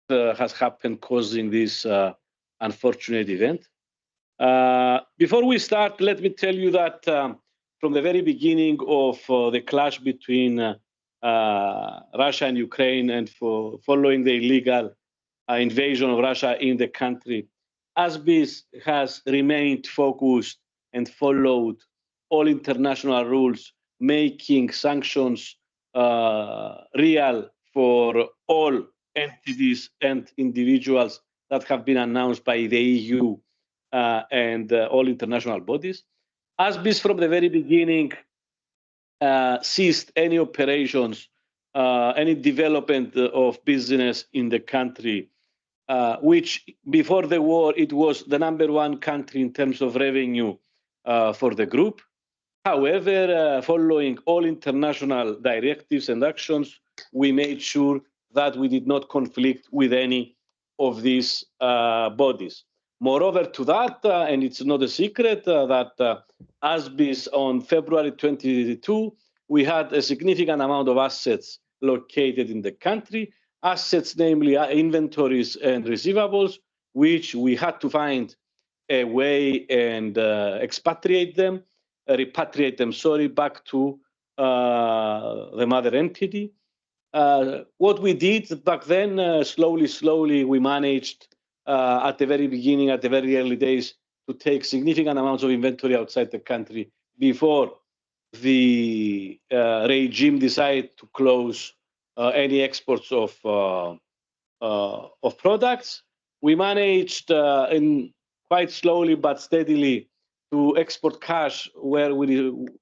has happened causing this unfortunate event. Before we start, let me tell you that from the very beginning of the clash between Russia and Ukraine and following the illegal invasion of Russia in the country, ASBIS has remained focused and followed all international rules, making sanctions real for all entities and individuals that have been announced by the EU and all international bodies. ASBIS from the very beginning ceased any operations, any development of business in the country, which before the war, it was the #1 country in terms of revenue for the group. However, following all international directives and actions, we made sure that we did not conflict with any of these bodies. Moreover to that, and it's not a secret, that ASBIS on February 22, we had a significant amount of assets located in the country, assets namely inventories and receivables, which we had to find a way and repatriate them, back to the mother entity. What we did back then, slowly, we managed at the very beginning, at the very early days, to take significant amounts of inventory outside the country before the regime decided to close any exports of products. We managed in quite slowly but steadily to export cash where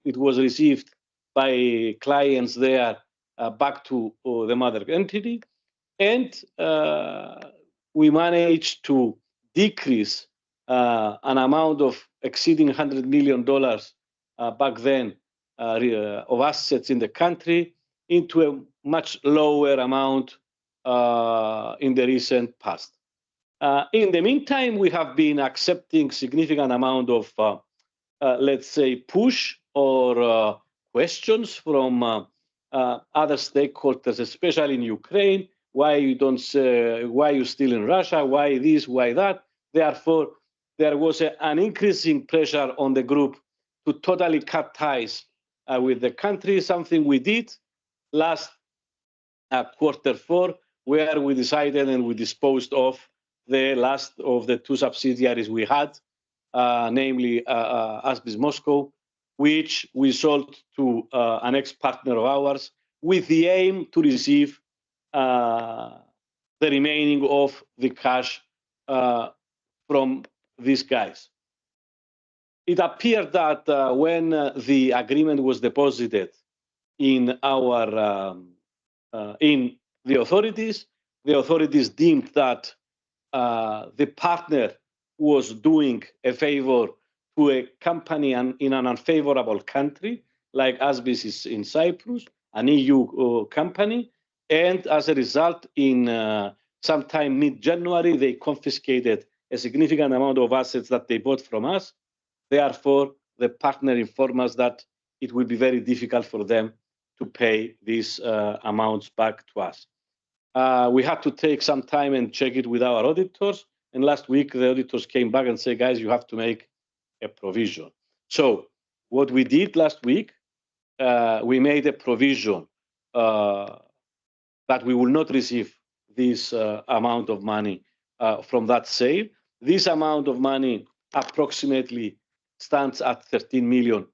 it was received by clients there back to the mother entity. And we managed to decrease an amount of exceeding $100 million back then of assets in the country into a much lower amount in the recent past. In the meantime, we have been accepting significant amount of, let's say, push or questions from other stakeholders, especially in Ukraine. Why you don't say, why you still in Russia? Why this? Why that? Therefore, there was an increasing pressure on the group to totally cut ties with the country. Something we did last Q4, where we decided and we disposed of the last of the 2 subsidiaries we had, namely ASBIS Moscow, which we sold to an ex-partner of ours with the aim to receive the remaining of the cash from these guys. It appeared that when the agreement was deposited in our in the authorities deemed that the partner was doing a favor to a company in an unfavorable country, like ASBIS is in Cyprus, an EU company, and as a result, in sometime mid-January, they confiscated a significant amount of assets that they bought from us. Therefore, the partner informed us that it will be very difficult for them to pay these amounts back to us. We had to take some time and check it with our auditors. And last week, the auditors came back and said, guys, you have to make a provision. So what we did last week, we made a provision that we will not receive this amount of money from that sale. This amount of money approximately stands at $13 million.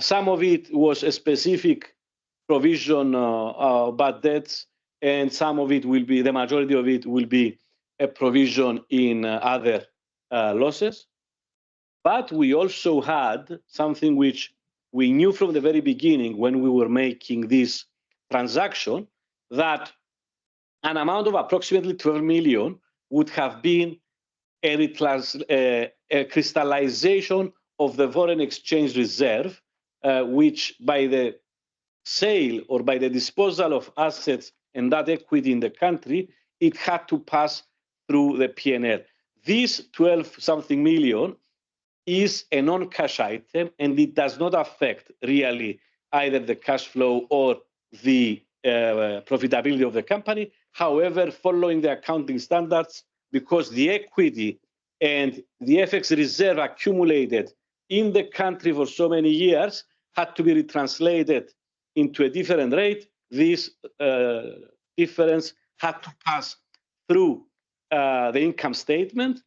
Some of it was a specific provision bad debts, and some of it will be, the majority of it will be a provision in other losses. But we also had something which we knew from the very beginning when we were making this transaction, that an amount of approximately 12 million would have been a crystallization of the foreign exchange reserve, which by the sale or by the disposal of assets and that equity in the country, it had to pass through the P&L. This 12-something million is a non-cash item, and it does not affect really either the cash flow or the profitability of the company. However, following the accounting standards, because the equity and the FX reserve accumulated in the country for so many years had to be retranslated into a different rate, this difference had to pass through the income statement.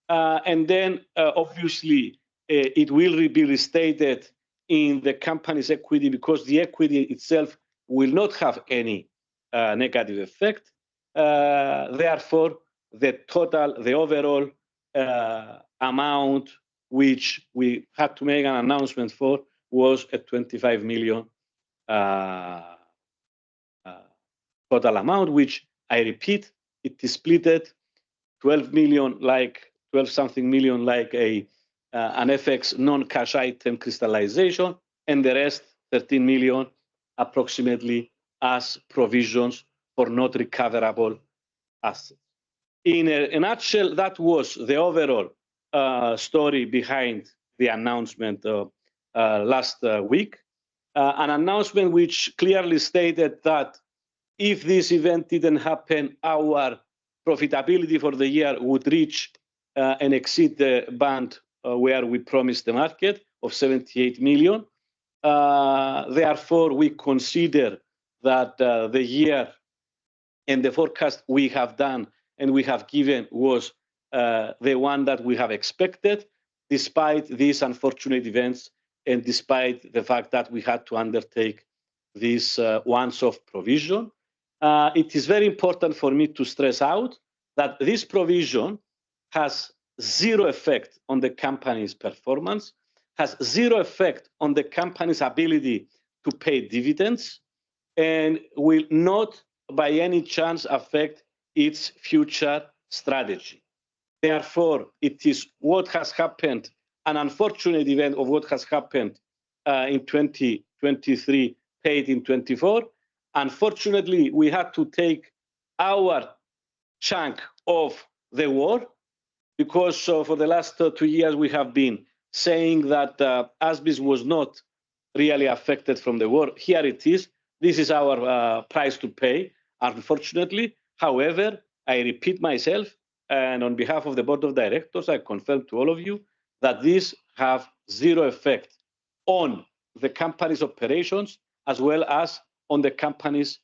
And then, obviously, it will be restated in the company's equity because the equity itself will not have any negative effect. Therefore, the overall amount which we had to make an announcement for was a 25 million total amount, which I repeat, it is splitted 12 something million like an FX non-cash item crystallization, and the rest 13 million approximately as provisions for not recoverable assets. In a nutshell, that was the overall story behind the announcement last week. An announcement which clearly stated that if this event didn't happen, our profitability for the year would reach and exceed the band where we promised the market of 78 million. Therefore, we consider that the year and the forecast we have done and we have given was the one that we have expected, despite these unfortunate events and despite the fact that we had to undertake this once-off provision. It is very important for me to stress out that this provision has zero effect on the company's performance, has zero effect on the company's ability to pay dividends, and will not by any chance affect its future strategy. Therefore, it is what has happened, an unfortunate event of what has happened in 2023, paid in 24. Unfortunately, we had to take our chunk of the war because for the last 2 years, we have been saying that ASBIS was not really affected from the war. Here it is. This is our price to pay, unfortunately. However, I repeat myself, and on behalf of the board of directors, I confirm to all of you that these have zero effect on the company's operations as well as on the company's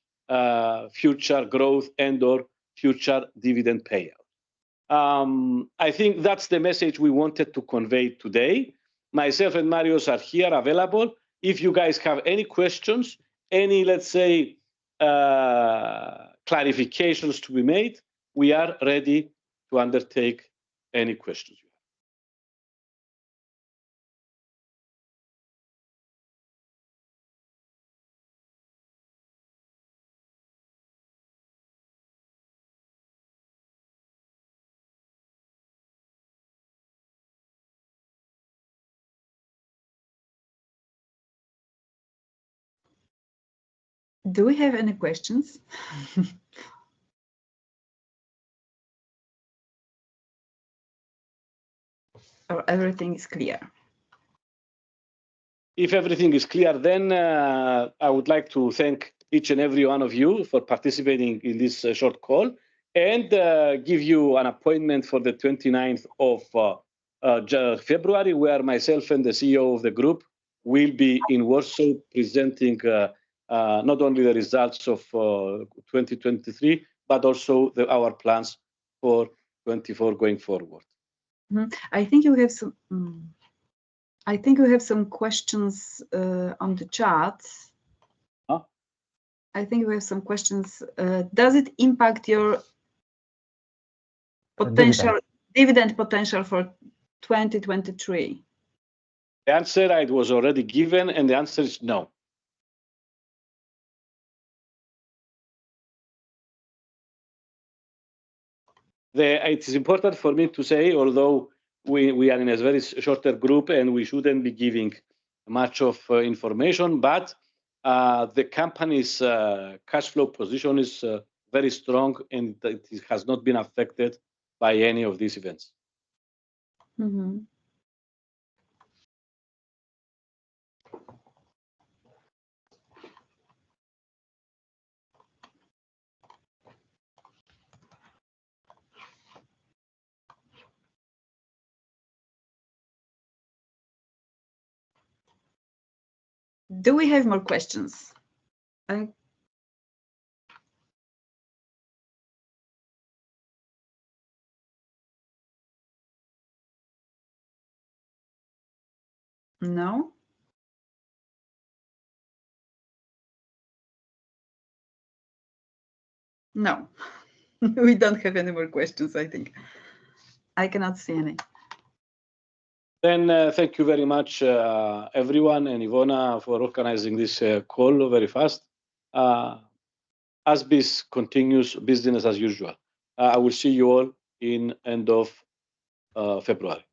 future growth and or future dividend payout. I think that's the message we wanted to convey today. Myself and Marios are here available. If you guys have any questions, any, let's say, clarifications to be made, we are ready to undertake any questions. Do we have any questions? Or everything is clear? If everything is clear, then I would like to thank each and every one of you for participating in this short call and give you an appointment for the 29th of February, where myself and the CEO of the group will be in Warsaw presenting not only the results of 2023, but also our plans for 24 going forward. I think you have some. I think we have some questions on the chat. Huh? I think we have some questions. Does it impact your potential dividend potential for 2023? The answer it was already given, and the answer is no. It is important for me to say, although we are in a very shorter group and we shouldn't be giving much of information, but the company's cash flow position is very strong and it has not been affected by any of these events. Mm-hmm. Do we have more questions? No? No, we don't have any more questions, I think. I cannot see any. Then thank you very much, everyone, and Ivona for organizing this call very fast. ASBIS continues business as usual. I will see you all in end of February.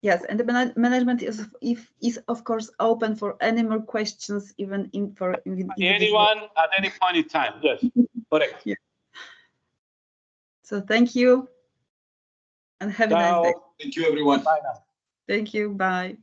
Yes, and the management is of course open for any more questions, even for anyone at any point in time. Yes, correct. Yeah. So thank you, and have a nice day. Thank you, everyone. Bye now. Thank you. Bye.